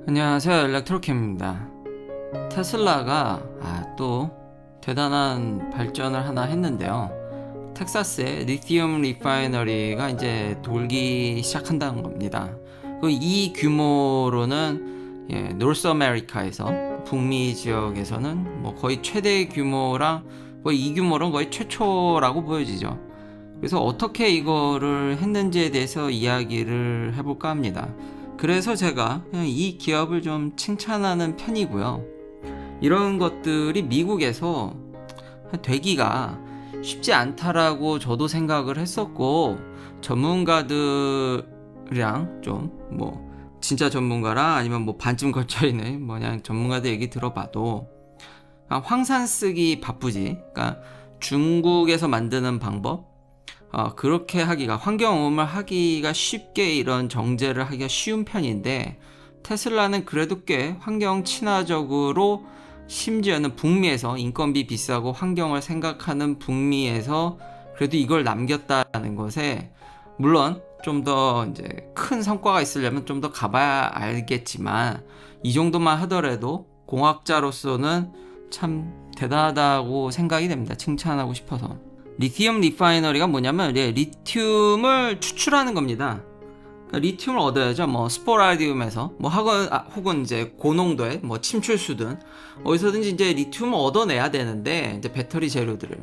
안녕하세요, 일렉트로캠입니다. 테슬라가 또 대단한 발전을 하나 했는데요. 텍사스의 리튬 리파이너리가 이제 돌기 시작한다는 겁니다. 이 규모로는 노스 아메리카에서 북미 지역에서는 거의 최대 규모랑 거의 이 규모로는 거의 최초라고 보여지죠. 그래서 어떻게 이거를 했는지에 대해서 이야기를 해볼까 합니다. 그래서 제가 그냥 이 기업을 좀 칭찬하는 편이고요. 이런 것들이 미국에서 되기가 쉽지 않다라고 저도 생각을 했었고, 전문가들이랑 좀 진짜 전문가랑 아니면 반쯤 걸쳐있는 그냥 전문가들 얘기 들어봐도 황산 쓰기 바쁘지, 그러니까 중국에서 만드는 방법, 그렇게 하기가, 환경오염을 하기가 쉽게 이런 정제를 하기가 쉬운 편인데, 테슬라는 그래도 꽤 환경 친화적으로, 심지어는 북미에서 인건비 비싸고 환경을 생각하는 북미에서 그래도 이걸 남겼다는 것에, 물론 좀 더 이제 큰 성과가 있으려면 좀 더 가봐야 알겠지만, 이 정도만 하더라도 공학자로서는 참 대단하다고 생각이 됩니다. 칭찬하고 싶어서. 리튬 리파이너리가 뭐냐면 리튬을 추출하는 겁니다. 그러니까 리튬을 얻어야죠. 스포라디움에서 혹은 이제 고농도의 침출수든 어디서든지 이제 리튬을 얻어내야 되는데, 이제 배터리 재료들을.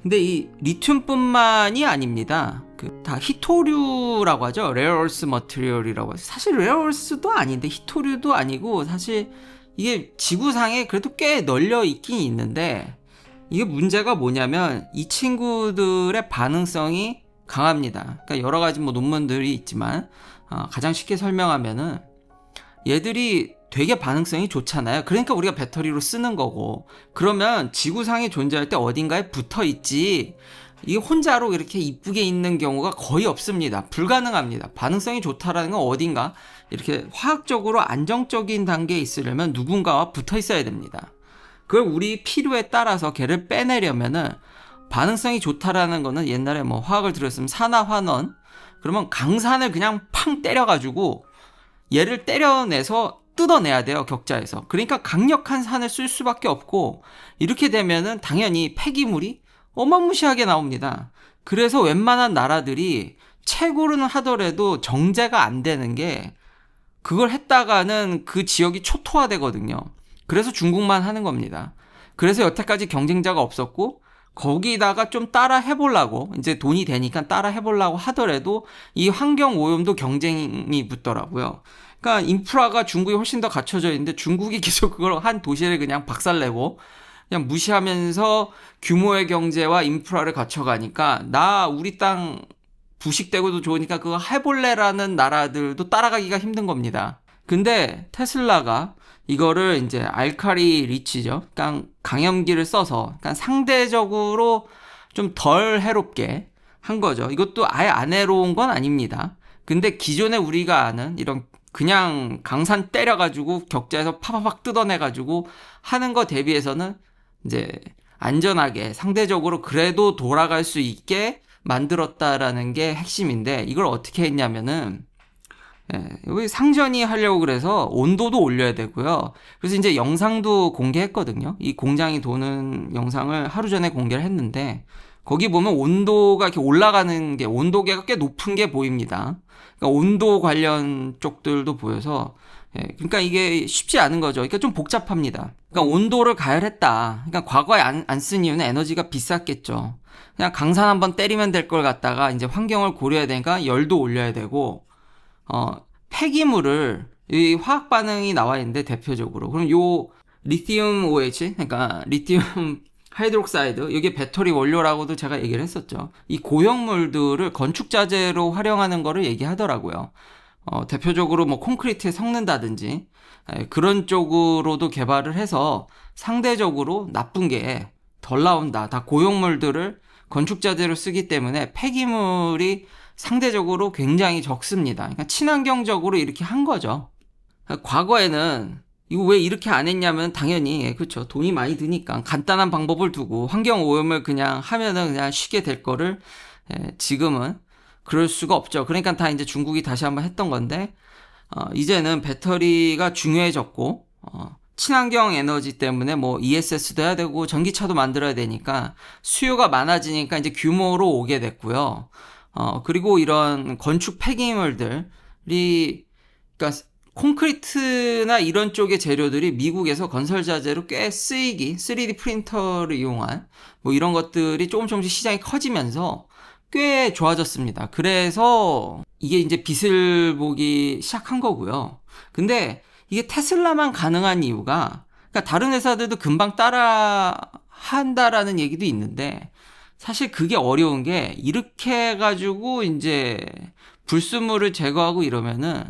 근데 이 리튬뿐만이 아닙니다. 다 히토류라고 하죠. 레어얼스 머티리얼이라고 하죠. 사실 레어얼스도 아닌데 히토류도 아니고, 사실 이게 지구상에 그래도 꽤 널려 있긴 있는데, 이게 문제가 뭐냐면 이 친구들의 반응성이 강합니다. 그러니까 여러 가지 논문들이 있지만, 가장 쉽게 설명하면은 얘들이 되게 반응성이 좋잖아요. 그러니까 우리가 배터리로 쓰는 거고, 그러면 지구상에 존재할 때 어딘가에 붙어 있지, 이게 혼자로 이렇게 이쁘게 있는 경우가 거의 없습니다. 불가능합니다. 반응성이 좋다라는 건 어딘가 이렇게 화학적으로 안정적인 단계에 있으려면 누군가와 붙어 있어야 됩니다. 그걸 우리 필요에 따라서 걔를 빼내려면은, 반응성이 좋다라는 거는 옛날에 화학을 들었으면 산화환원, 그러면 강산을 그냥 팡 때려가지고 얘를 때려내서 뜯어내야 돼요, 격자에서. 그러니까 강력한 산을 쓸 수밖에 없고, 이렇게 되면은 당연히 폐기물이 어마무시하게 나옵니다. 그래서 웬만한 나라들이 채굴은 하더라도 정제가 안 되는 게, 그걸 했다가는 그 지역이 초토화되거든요. 그래서 중국만 하는 겁니다. 그래서 여태까지 경쟁자가 없었고, 거기다가 좀 따라 해보려고, 이제 돈이 되니까 따라 해보려고 하더라도 이 환경 오염도 경쟁이 붙더라고요. 그러니까 인프라가 중국이 훨씬 더 갖춰져 있는데, 중국이 계속 그걸 한 도시를 그냥 박살내고 그냥 무시하면서 규모의 경제와 인프라를 갖춰가니까, 우리 땅 부식되고도 좋으니까 그거 해볼래라는 나라들도 따라가기가 힘든 겁니다. 근데 테슬라가 이거를 이제 알카리 리치죠. 그러니까 강염기를 써서, 그러니까 상대적으로 좀 덜 해롭게 한 거죠. 이것도 아예 안 해로운 건 아닙니다. 근데 기존에 우리가 아는 이런 그냥 강산 때려가지고 격자에서 파파팍 뜯어내가지고 하는 거 대비해서는 이제 안전하게 상대적으로 그래도 돌아갈 수 있게 만들었다라는 게 핵심인데, 이걸 어떻게 했냐면은, 여기 상전이 하려고 그래서 온도도 올려야 되고요. 그래서 이제 영상도 공개했거든요. 이 공장이 도는 영상을 하루 전에 공개를 했는데, 거기 보면 온도가 이렇게 올라가는 게, 온도계가 꽤 높은 게 보입니다. 그러니까 온도 관련 쪽들도 보여서, 그러니까 이게 쉽지 않은 거죠. 그러니까 좀 복잡합니다. 그러니까 온도를 가열했다. 그러니까 과거에 안 쓴 이유는 에너지가 비쌌겠죠. 그냥 강산 한번 때리면 될 걸 갖다가 이제 환경을 고려해야 되니까 열도 올려야 되고, 폐기물을, 이 화학 반응이 나와 있는데 대표적으로, 그럼 요 리튬 OH, 그러니까 리튬 하이드록사이드, 이게 배터리 원료라고도 제가 얘기를 했었죠. 이 고형물들을 건축 자재로 활용하는 거를 얘기하더라고요. 대표적으로 콘크리트에 섞는다든지, 그런 쪽으로도 개발을 해서 상대적으로 나쁜 게 덜 나온다. 다 고형물들을 건축 자재로 쓰기 때문에 폐기물이 상대적으로 굉장히 적습니다. 그러니까 친환경적으로 이렇게 한 거죠. 과거에는 이거 왜 이렇게 안 했냐면, 당연히 그렇죠, 돈이 많이 드니까 간단한 방법을 두고 환경 오염을 그냥 하면은 그냥 쉽게 될 거를, 지금은 그럴 수가 없죠. 그러니까 다 이제 중국이 다시 한번 했던 건데, 이제는 배터리가 중요해졌고 친환경 에너지 때문에 뭐 ESS도 해야 되고 전기차도 만들어야 되니까 수요가 많아지니까 이제 규모로 오게 됐고요. 그리고 이런 건축 폐기물들이, 그러니까 콘크리트나 이런 쪽의 재료들이 미국에서 건설 자재로 꽤 쓰이기, 3D 프린터를 이용한 뭐 이런 것들이 조금씩 시장이 커지면서 꽤 좋아졌습니다. 그래서 이게 이제 빛을 보기 시작한 거고요. 근데 이게 테슬라만 가능한 이유가, 그러니까 다른 회사들도 금방 따라 한다라는 얘기도 있는데, 사실 그게 어려운 게, 이렇게 해가지고 이제 불순물을 제거하고 이러면은,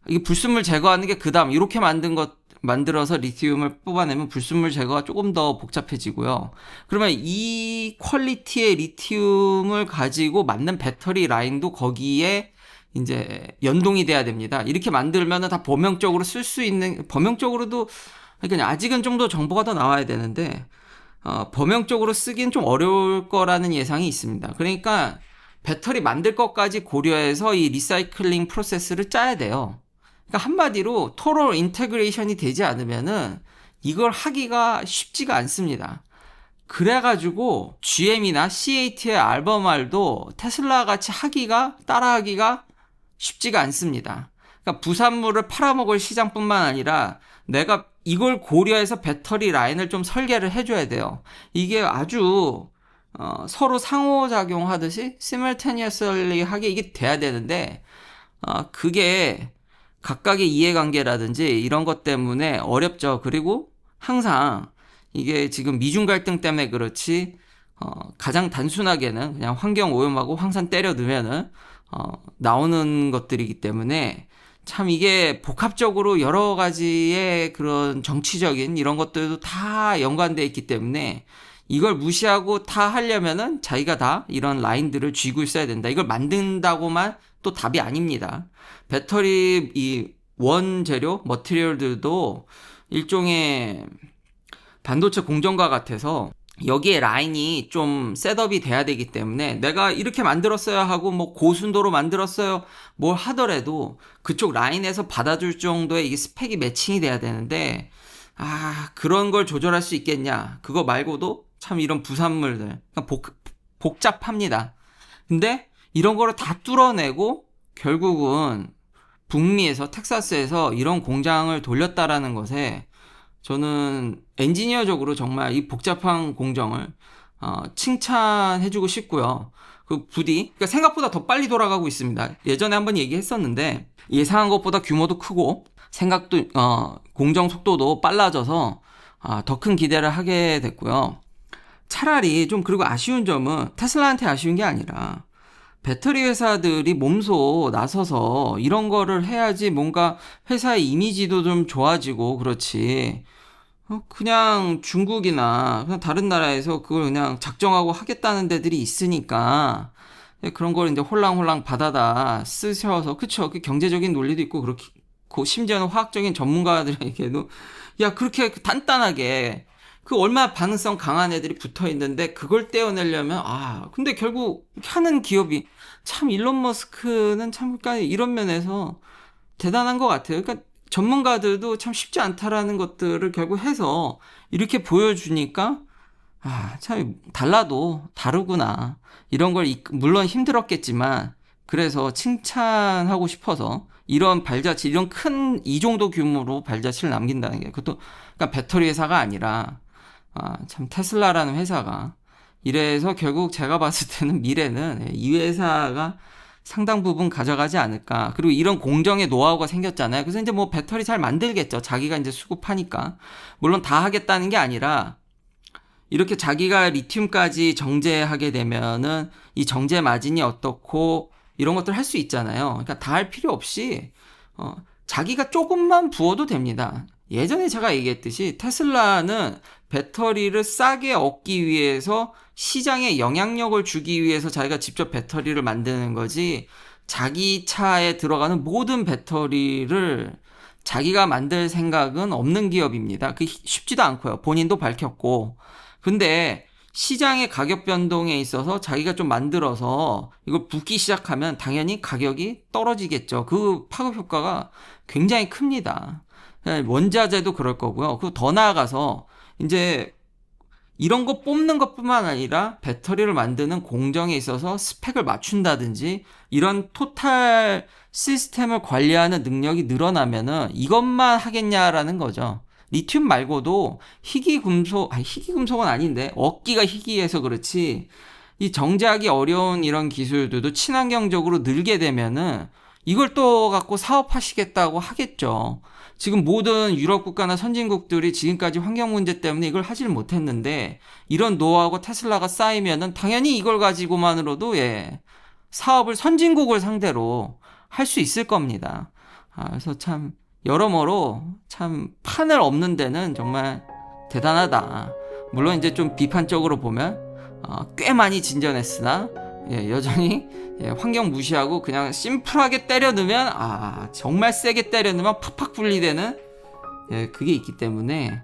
이게 불순물 제거하는 게 그 다음 이렇게 만들어서 리튬을 뽑아내면 불순물 제거가 조금 더 복잡해지고요. 그러면 이 퀄리티의 리튬을 가지고 만든 배터리 라인도 거기에 이제 연동이 돼야 됩니다. 이렇게 만들면은 다 범용적으로 쓸 수 있는, 범용적으로도, 그러니까 아직은 좀 더 정보가 더 나와야 되는데, 범용적으로 쓰긴 좀 어려울 거라는 예상이 있습니다. 그러니까 배터리 만들 것까지 고려해서 이 리사이클링 프로세스를 짜야 돼요. 그러니까 한마디로 토럴 인테그레이션이 되지 않으면은 이걸 하기가 쉽지가 않습니다. 그래가지고 GM이나 CAT의 알버말도 테슬라 같이 따라하기가 쉽지가 않습니다. 그러니까 부산물을 팔아먹을 시장뿐만 아니라 내가 이걸 고려해서 배터리 라인을 좀 설계를 해줘야 돼요. 이게 아주 서로 상호작용하듯이 simultaneously 하게 이게 돼야 되는데, 그게 각각의 이해관계라든지 이런 것 때문에 어렵죠. 그리고 항상 이게 지금 미중 갈등 때문에 그렇지, 가장 단순하게는 그냥 환경 오염하고 황산 때려 넣으면은 나오는 것들이기 때문에 참 이게 복합적으로 여러 가지의 그런 정치적인 이런 것들도 다 연관되어 있기 때문에 이걸 무시하고 다 하려면은 자기가 다 이런 라인들을 쥐고 있어야 된다. 이걸 만든다고만 또 답이 아닙니다. 배터리 이 원재료, 머티리얼들도 일종의 반도체 공정과 같아서 여기에 라인이 좀 셋업이 돼야 되기 때문에 내가 이렇게 만들었어야 하고 뭐 고순도로 만들었어요 뭘 하더라도 그쪽 라인에서 받아줄 정도의 이게 스펙이 매칭이 돼야 되는데, 그런 걸 조절할 수 있겠냐. 그거 말고도 참 이런 부산물들 복잡합니다. 근데 이런 거를 다 뚫어내고 결국은 북미에서 텍사스에서 이런 공장을 돌렸다라는 것에 저는 엔지니어적으로 정말 이 복잡한 공정을 칭찬해주고 싶고요. 그 부디, 그러니까 생각보다 더 빨리 돌아가고 있습니다. 예전에 한번 얘기했었는데 예상한 것보다 규모도 크고 생각도 공정 속도도 빨라져서 더 큰 기대를 하게 됐고요. 차라리 좀, 그리고 아쉬운 점은 테슬라한테 아쉬운 게 아니라 배터리 회사들이 몸소 나서서 이런 거를 해야지 뭔가 회사의 이미지도 좀 좋아지고 그렇지. 그냥 중국이나 그냥 다른 나라에서 그걸 그냥 작정하고 하겠다는 데들이 있으니까 그런 걸 이제 홀랑홀랑 받아다 쓰셔서, 그쵸. 그 경제적인 논리도 있고 그렇고 심지어는 화학적인 전문가들에게도 야, 그렇게 단단하게 그 얼마나 반응성 강한 애들이 붙어 있는데 그걸 떼어내려면, 근데 결국 하는 기업이 참 일론 머스크는 참, 그러니까 이런 면에서 대단한 것 같아요. 그러니까 전문가들도 참 쉽지 않다라는 것들을 결국 해서 이렇게 보여주니까 참 달라도 다르구나. 이런 걸 물론 힘들었겠지만 그래서 칭찬하고 싶어서 이런 발자취, 이런 큰 이 정도 규모로 발자취를 남긴다는 게, 그것도 그러니까 배터리 회사가 아니라 참 테슬라라는 회사가, 이래서 결국 제가 봤을 때는 미래는 이 회사가 상당 부분 가져가지 않을까. 그리고 이런 공정의 노하우가 생겼잖아요. 그래서 이제 뭐 배터리 잘 만들겠죠. 자기가 이제 수급하니까. 물론 다 하겠다는 게 아니라 이렇게 자기가 리튬까지 정제하게 되면은 이 정제 마진이 어떻고 이런 것들 할 수 있잖아요. 그러니까 다 할 필요 없이 자기가 조금만 부어도 됩니다. 예전에 제가 얘기했듯이 테슬라는 배터리를 싸게 얻기 위해서 시장에 영향력을 주기 위해서 자기가 직접 배터리를 만드는 거지, 자기 차에 들어가는 모든 배터리를 자기가 만들 생각은 없는 기업입니다. 그게 쉽지도 않고요. 본인도 밝혔고. 근데 시장의 가격 변동에 있어서 자기가 좀 만들어서 이걸 붓기 시작하면 당연히 가격이 떨어지겠죠. 그 파급 효과가 굉장히 큽니다. 원자재도 그럴 거고요. 그리고 더 나아가서 이제 이런 거 뽑는 것뿐만 아니라 배터리를 만드는 공정에 있어서 스펙을 맞춘다든지 이런 토탈 시스템을 관리하는 능력이 늘어나면은 이것만 하겠냐라는 거죠. 리튬 말고도 희귀금속은 아닌데 얻기가 희귀해서 그렇지 이 정제하기 어려운 이런 기술들도 친환경적으로 늘게 되면은 이걸 또 갖고 사업하시겠다고 하겠죠. 지금 모든 유럽 국가나 선진국들이 지금까지 환경 문제 때문에 이걸 하질 못했는데 이런 노하우가 테슬라가 쌓이면은 당연히 이걸 가지고만으로도 사업을 선진국을 상대로 할 수 있을 겁니다. 그래서 참 여러모로 참 판을 엎는 데는 정말 대단하다. 물론 이제 좀 비판적으로 보면 꽤 많이 진전했으나 여전히 환경 무시하고 그냥 심플하게 때려 넣으면 정말 세게 때려 넣으면 팍팍 분리되는 그게 있기 때문에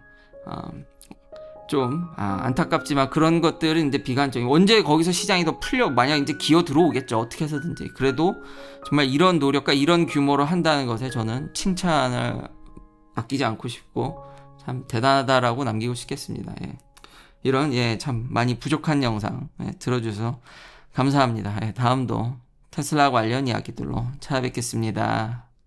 좀 안타깝지만 그런 것들은 이제 비관적인 언제 거기서 시장이 더 풀려 만약 이제 기어 들어오겠죠 어떻게 해서든지 그래도 정말 이런 노력과 이런 규모로 한다는 것에 저는 칭찬을 아끼지 않고 싶고 참 대단하다라고 남기고 싶겠습니다. 이런 참 많이 부족한 영상 들어주셔서 감사합니다. 다음도 테슬라 관련 이야기들로 찾아뵙겠습니다.